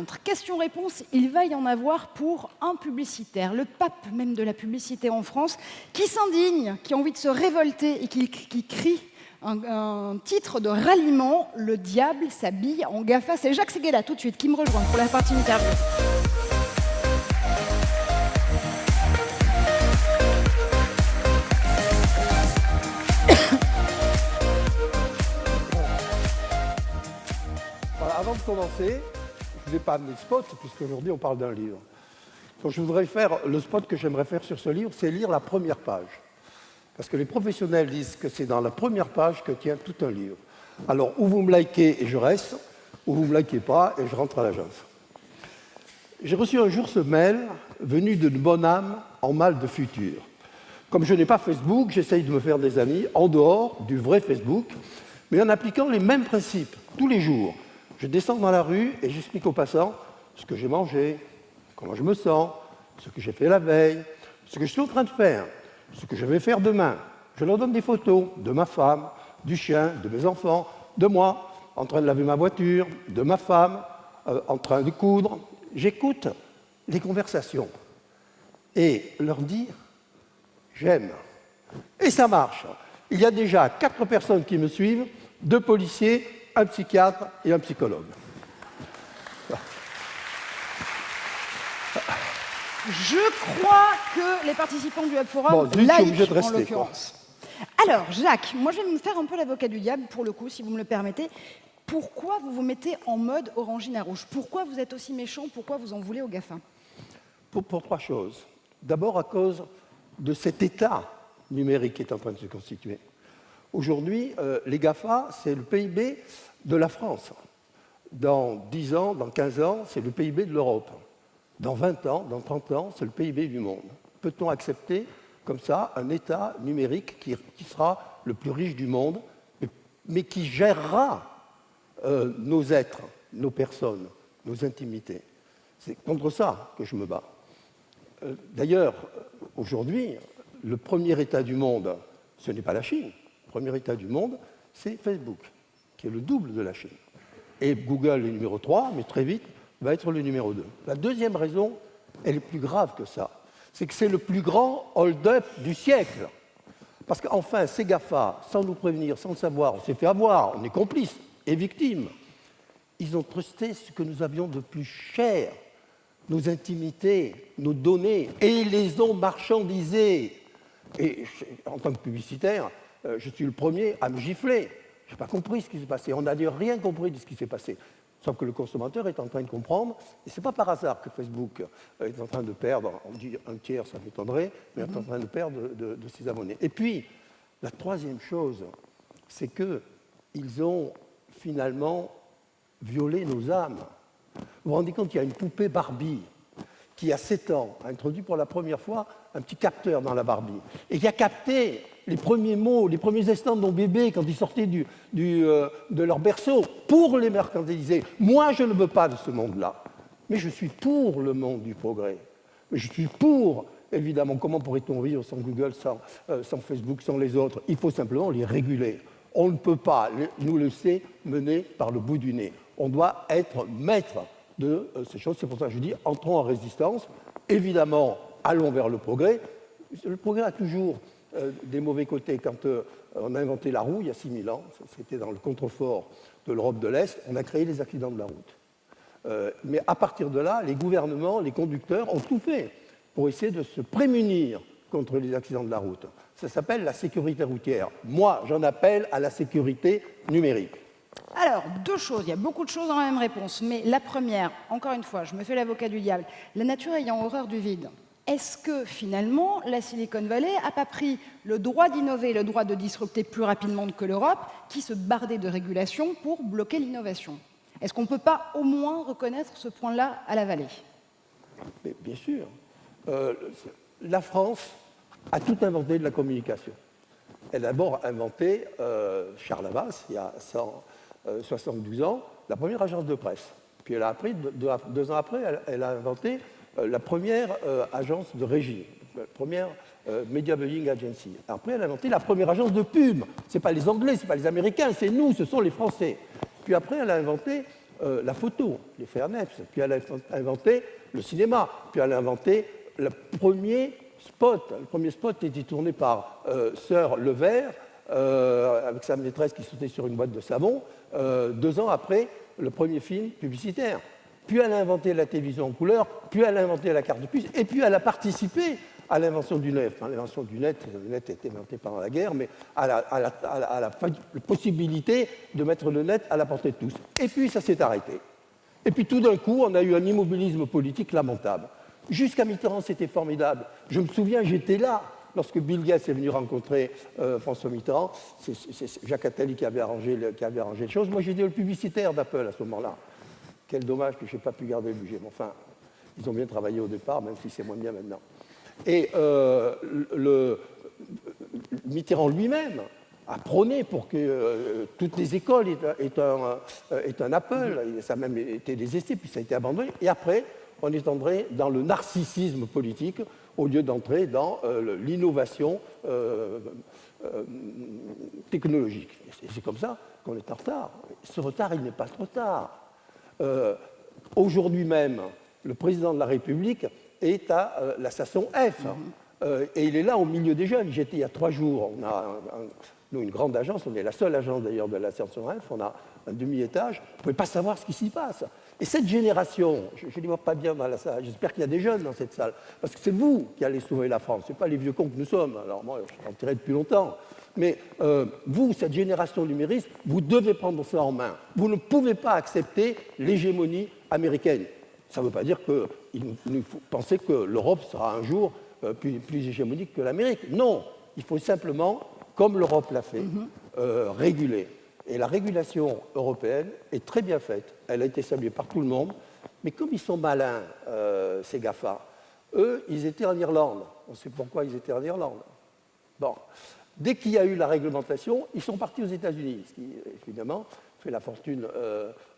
contre, question-réponse, il va y en avoir pour un publicitaire, le pape même de la publicité en France, qui s'indigne, qui a envie de se révolter et qui crie un titre de ralliement, le diable s'habille en GAFA. C'est Jacques Séguéla, tout de suite, qui me rejoint pour la partie interview. Avant de commencer, je ne vais pas amener de spot, puisqu'aujourd'hui on parle d'un livre. Donc je voudrais faire, le spot que j'aimerais faire sur ce livre, c'est lire la première page. Parce que les professionnels disent que c'est dans la première page que tient tout un livre. Alors, ou vous me likez et je reste, ou vous ne me likez pas et je rentre à l'agence. J'ai reçu un jour ce mail venu d'une bonne âme en mal de futur. Comme je n'ai pas Facebook, j'essaye de me faire des amis en dehors du vrai Facebook, mais en appliquant les mêmes principes tous les jours. Je descends dans la rue et j'explique aux passants ce que j'ai mangé, comment je me sens, ce que j'ai fait la veille, ce que je suis en train de faire, ce que je vais faire demain. Je leur donne des photos de ma femme, du chien, de mes enfants, de moi, en train de laver ma voiture, de ma femme, en train de coudre. J'écoute les conversations et leur dis « j'aime ». Et ça marche. Il y a déjà 4 personnes qui me suivent, 2 policiers, un psychiatre et un psychologue. Je crois que les participants du Hub Forum like en l'occurrence. Alors, Jacques, moi je vais me faire un peu l'avocat du diable, pour le coup, si vous me le permettez. Pourquoi vous vous mettez en mode orangina rouge? Pourquoi vous êtes aussi méchant? Pourquoi vous en voulez aux GAFA? Pour 3 choses. D'abord à cause de cet état numérique qui est en train de se constituer. Aujourd'hui, les GAFA, c'est le PIB de la France. Dans 10 ans, dans 15 ans, c'est le PIB de l'Europe. Dans 20 ans, dans 30 ans, c'est le PIB du monde. Peut-on accepter comme ça un État numérique qui sera le plus riche du monde, mais qui gérera nos êtres, nos personnes, nos intimités? C'est contre ça que je me bats. D'ailleurs, aujourd'hui, le premier État du monde, ce n'est pas la Chine. Le premier État du monde, c'est Facebook, qui est le double de la Chine. Et Google, le numéro 3, mais très vite, va être le numéro 2. La deuxième raison, elle est plus grave que ça. C'est que c'est le plus grand hold-up du siècle. Parce qu'enfin, ces GAFA, sans nous prévenir, sans le savoir, on s'est fait avoir, on est complices et victimes. Ils ont trusté ce que nous avions de plus cher, nos intimités, nos données, et les ont marchandisées. Et en tant que publicitaire, je suis le premier à me gifler. Je n'ai pas compris ce qui s'est passé. On n'a d'ailleurs rien compris de ce qui s'est passé. Sauf que le consommateur est en train de comprendre, et ce n'est pas par hasard que Facebook est en train de perdre, on dit un tiers, ça m'étonnerait, mais est en train de perdre de ses abonnés. Et puis, la troisième chose, c'est qu'ils ont finalement violé nos âmes. Vous vous rendez compte qu'il y a une poupée Barbie qui, à 7 ans, a introduit pour la première fois un petit capteur dans la Barbie, et qui a capté les premiers mots, les premiers instants de mon bébé quand ils sortaient de leur berceau pour les mercantiliser. Moi, je ne veux pas de ce monde-là. Mais je suis pour le monde du progrès. Mais je suis pour, évidemment, comment pourrait-on vivre sans Google, sans Facebook, sans les autres? Il faut simplement les réguler. On ne peut pas nous laisser mener par le bout du nez. On doit être maître de ces choses. C'est pour ça que je dis, entrons en résistance. Évidemment, allons vers le progrès. Le progrès a toujours des mauvais côtés. Quand on a inventé la roue, il y a 6000 ans, c'était dans le contrefort de l'Europe de l'Est, on a créé les accidents de la route. Mais à partir de là, les gouvernements, les conducteurs ont tout fait pour essayer de se prémunir contre les accidents de la route. Ça s'appelle la sécurité routière. Moi, j'en appelle à la sécurité numérique. Alors, 2 choses. Il y a beaucoup de choses dans la même réponse. Mais la première, encore une fois, je me fais l'avocat du diable, la nature ayant horreur du vide. Est-ce que, finalement, la Silicon Valley n'a pas pris le droit d'innover, le droit de disrupter plus rapidement que l'Europe, qui se bardait de régulation pour bloquer l'innovation? Est-ce qu'on ne peut pas au moins reconnaître ce point-là à la vallée? Mais bien sûr. La France a tout inventé de la communication. Elle a d'abord inventé, Charles Havas, il y a 172 ans, la première agence de presse. Puis elle a appris, 2 ans après, elle a inventé la première agence de régie, la première Media Buying Agency. Après, elle a inventé la première agence de pub. Ce n'est pas les Anglais, ce n'est pas les Américains, c'est nous, ce sont les Français. Puis après, elle a inventé la photo, les frères Nefs, puis elle a inventé le cinéma, puis elle a inventé le premier spot. Le premier spot était tourné par Sœur Levert, avec sa maîtresse qui sautait sur une boîte de savon, 2 ans après le premier film publicitaire. Puis elle a inventé la télévision en couleur, puis elle a inventé la carte de puce, et puis elle a participé à l'invention du net. Enfin, l'invention du net a été inventé pendant la guerre, mais à la possibilité de mettre le net à la portée de tous. Et puis ça s'est arrêté. Et puis tout d'un coup, on a eu un immobilisme politique lamentable. Jusqu'à Mitterrand, c'était formidable. Je me souviens, j'étais là lorsque Bill Gates est venu rencontrer François Mitterrand. C'est Jacques Attali qui avait arrangé les choses. Moi, j'étais le publicitaire d'Apple à ce moment-là. Quel dommage que je n'ai pas pu garder le budget. Mais enfin, ils ont bien travaillé au départ, même si c'est moins bien maintenant. Et Mitterrand lui-même a prôné pour que toutes les écoles aient un Apple. Ça a même été des essais, puis ça a été abandonné. Et après, on est entré dans le narcissisme politique au lieu d'entrer dans l'innovation technologique. Et c'est comme ça qu'on est en retard. Ce retard, il n'est pas trop tard. Aujourd'hui même, le président de la République est à la station F. Et il est là au milieu des jeunes. J'étais il y a 3 jours. On a nous, une grande agence, on est la seule agence d'ailleurs de la station F. On a un demi-étage. Vous ne pouvez pas savoir ce qui s'y passe. Et cette génération, je ne les vois pas bien dans la salle, j'espère qu'il y a des jeunes dans cette salle, parce que c'est vous qui allez sauver la France, ce n'est pas les vieux cons que nous sommes. Alors moi, je suis retiré depuis longtemps. Mais vous, cette génération numériste, vous devez prendre ça en main. Vous ne pouvez pas accepter l'hégémonie américaine. Ça ne veut pas dire que nous pensez que l'Europe sera un jour plus hégémonique que l'Amérique. Non, il faut simplement, comme l'Europe l'a fait, réguler. Et la régulation européenne est très bien faite. Elle a été saluée par tout le monde. Mais comme ils sont malins, ces GAFA, eux, ils étaient en Irlande. On sait pourquoi ils étaient en Irlande. Bon. Dès qu'il y a eu la réglementation, ils sont partis aux États-Unis, ce qui, évidemment, fait la fortune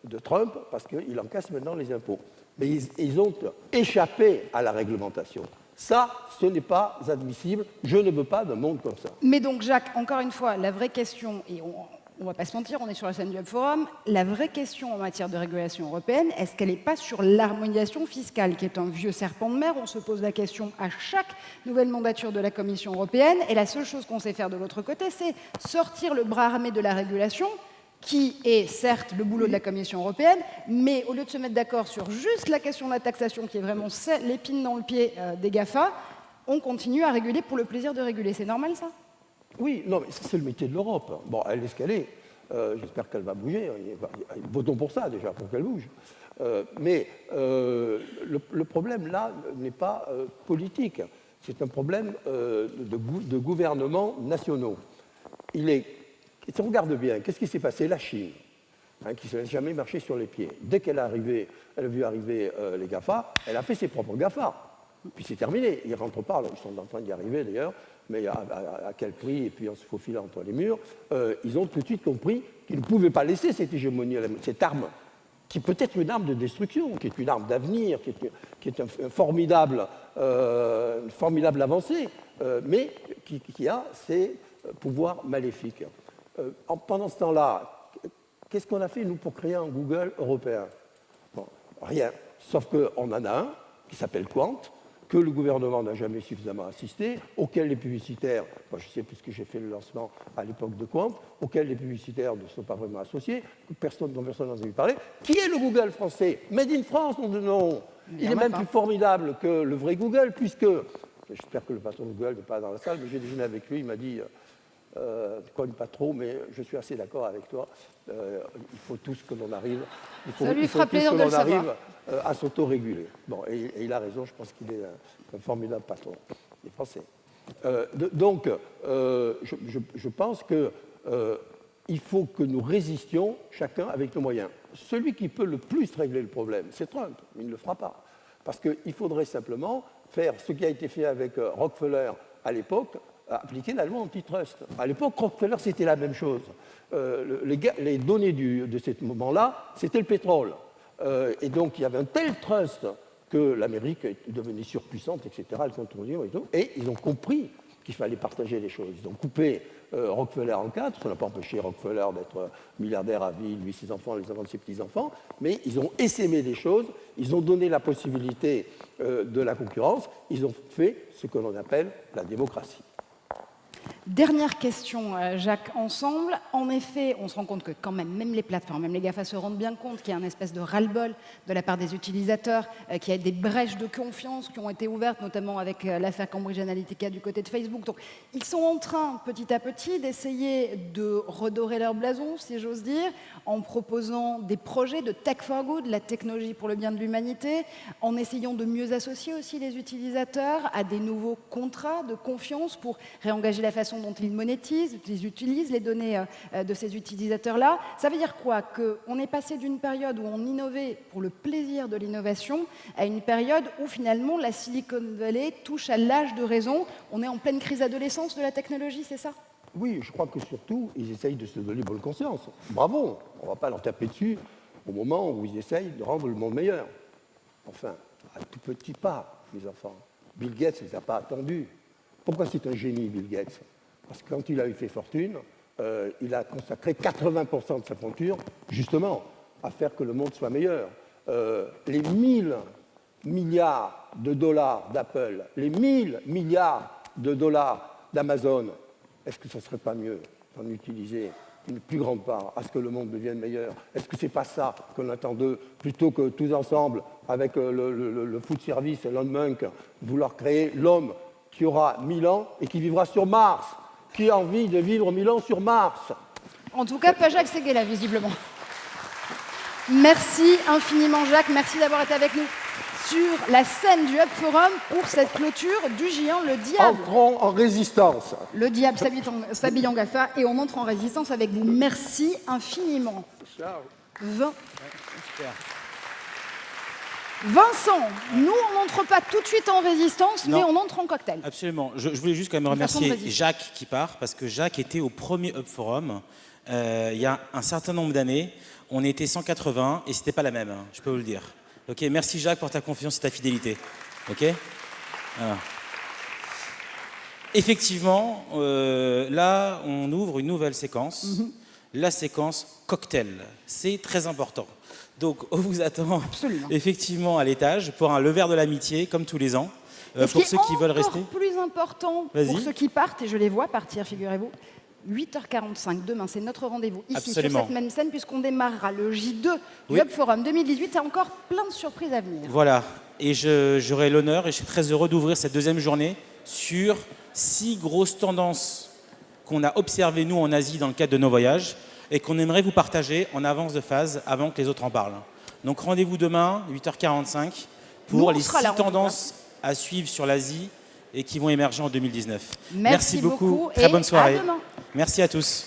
de Trump, parce qu'il encaisse maintenant les impôts. Mais ils ont échappé à la réglementation. Ça, ce n'est pas admissible. Je ne veux pas d'un monde comme ça. Mais donc, Jacques, encore une fois, la vraie question, et on ne va pas se mentir, on est sur la scène du Hub Forum, la vraie question en matière de régulation européenne, est-ce qu'elle n'est pas sur l'harmonisation fiscale, qui est un vieux serpent de mer? On se pose la question à chaque nouvelle mandature de la Commission européenne, et la seule chose qu'on sait faire de l'autre côté, c'est sortir le bras armé de la régulation, qui est certes le boulot de la Commission européenne, mais au lieu de se mettre d'accord sur juste la question de la taxation, qui est vraiment l'épine dans le pied des GAFA, on continue à réguler pour le plaisir de réguler. C'est normal, ça? Oui, non, mais c'est le métier de l'Europe. Bon, elle est ce qu'elle est. J'espère qu'elle va bouger. Votons pour ça, déjà, pour qu'elle bouge. Mais le problème, là, n'est pas politique. C'est un problème de gouvernements nationaux. Si on regarde bien, qu'est-ce qui s'est passé? La Chine, qui ne s'est jamais marché sur les pieds. Dès qu'elle a vu arriver les GAFA, elle a fait ses propres GAFA. Puis c'est terminé. Ils ne rentrent pas. Alors, ils sont en train d'y arriver, d'ailleurs. Mais à quel prix? Et puis en se faufilant entre les murs, ils ont tout de suite compris qu'ils ne pouvaient pas laisser cette hégémonie, cette arme, qui peut être une arme de destruction, qui est une arme d'avenir, qui est une formidable avancée, mais qui a ses pouvoirs maléfiques. Pendant ce temps-là, qu'est-ce qu'on a fait, nous, pour créer un Google européen? Bon, rien. Sauf qu'on en a un qui s'appelle Quant, que le gouvernement n'a jamais suffisamment assisté, auquel les publicitaires, moi je sais puisque j'ai fait le lancement à l'époque de Quant, auquel les publicitaires ne sont pas vraiment associés, dont personne n'a entendu parler, qui est le Google français, Made in France, nom de nom. Il est même plus formidable que le vrai Google, puisque, j'espère que le patron de Google n'est pas dans la salle, mais j'ai déjeuné avec lui, il m'a dit, pas trop, mais je suis assez d'accord avec toi, il faut tous que l'on arrive, à s'autoréguler. Bon, et il a raison, je pense qu'il est un formidable patron, des Français. Donc, je pense qu'il faut que nous résistions chacun avec nos moyens. Celui qui peut le plus régler le problème, c'est Trump, mais il ne le fera pas. Parce qu'il faudrait simplement faire ce qui a été fait avec Rockefeller à l'époque, appliquer la loi antitrust. À l'époque, Rockefeller, c'était la même chose. Les données de ce moment-là, c'était le pétrole. Et donc, il y avait un tel trust que l'Amérique est devenue surpuissante, etc., elle contrôlait et tout, et ils ont compris qu'il fallait partager les choses. Ils ont coupé Rockefeller en quatre, ça n'a pas empêché Rockefeller d'être milliardaire à vie, lui, ses enfants, les enfants de ses petits-enfants, mais ils ont essaimé les choses, ils ont donné la possibilité de la concurrence, ils ont fait ce que l'on appelle la démocratie. Dernière question, Jacques, ensemble. En effet, on se rend compte que quand même les plateformes, même les GAFA se rendent bien compte qu'il y a une espèce de ras-le-bol de la part des utilisateurs, qu'il y a des brèches de confiance qui ont été ouvertes, notamment avec l'affaire Cambridge Analytica du côté de Facebook. Donc, ils sont en train, petit à petit, d'essayer de redorer leur blason, si j'ose dire, en proposant des projets de tech for good, la technologie pour le bien de l'humanité, en essayant de mieux associer aussi les utilisateurs à des nouveaux contrats de confiance pour réengager la façon dont ils monétisent, ils utilisent les données de ces utilisateurs-là. Ça veut dire quoi? Qu'on est passé d'une période où on innovait pour le plaisir de l'innovation à une période où finalement la Silicon Valley touche à l'âge de raison. On est en pleine crise d'adolescence de la technologie, c'est ça? Oui, je crois que surtout, ils essayent de se donner bonne conscience. Bravo, on ne va pas leur taper dessus au moment où ils essayent de rendre le monde meilleur. Enfin, à tout petit pas, les enfants. Bill Gates ne les a pas attendus. Pourquoi c'est un génie, Bill Gates? Parce que quand il a eu fait fortune, il a consacré 80% de sa fortune, justement, à faire que le monde soit meilleur. Les 1000 milliards de dollars d'Apple, les 1000 milliards de dollars d'Amazon, est-ce que ce ne serait pas mieux d'en utiliser une plus grande part à ce que le monde devienne meilleur? Est-ce que ce n'est pas ça qu'on attend d'eux, plutôt que tous ensemble, avec le food service Elon Musk, vouloir créer l'homme qui aura 1000 ans et qui vivra sur Mars? Qui a envie de vivre 1000 ans sur Mars? En tout cas, pas Jacques Séguéla, visiblement. Merci infiniment, Jacques. Merci d'avoir été avec nous sur la scène du Hub Forum pour cette clôture du géant Le Diable. Entrons en résistance. Le Diable s'habille en GAFA et on entre en résistance avec vous. Merci infiniment. Ciao. Vincent, nous, on n'entre pas tout de suite en résistance, mais on entre en cocktail. Absolument. Je voulais juste quand même remercier Jacques qui part, parce que Jacques était au premier Hub Forum il y a un certain nombre d'années. On était 180 et c'était pas la même, je peux vous le dire. Ok, merci Jacques pour ta confiance et ta fidélité. Ok. Voilà. Effectivement, là, on ouvre une nouvelle séquence, la séquence cocktail. C'est très important. Donc, on vous attend effectivement à l'étage pour le verre de l'amitié, comme tous les ans. Pour ceux qui veulent rester. Plus important pour ceux qui partent, et je les vois partir, figurez-vous. 8h45, demain, c'est notre rendez-vous ici, sur cette même scène, puisqu'on démarrera le J2 du Hub Forum 2018. Il y a encore plein de surprises à venir. Voilà, et j'aurai l'honneur, et je suis très heureux d'ouvrir cette deuxième journée sur 6 grosses tendances qu'on a observées, nous, en Asie, dans le cadre de nos voyages, et qu'on aimerait vous partager en avance de phase, avant que les autres en parlent. Donc rendez-vous demain, 8h45, pour les 6 tendances à suivre sur l'Asie, et qui vont émerger en 2019. Merci beaucoup. Très bonne soirée. À demain. Merci à tous.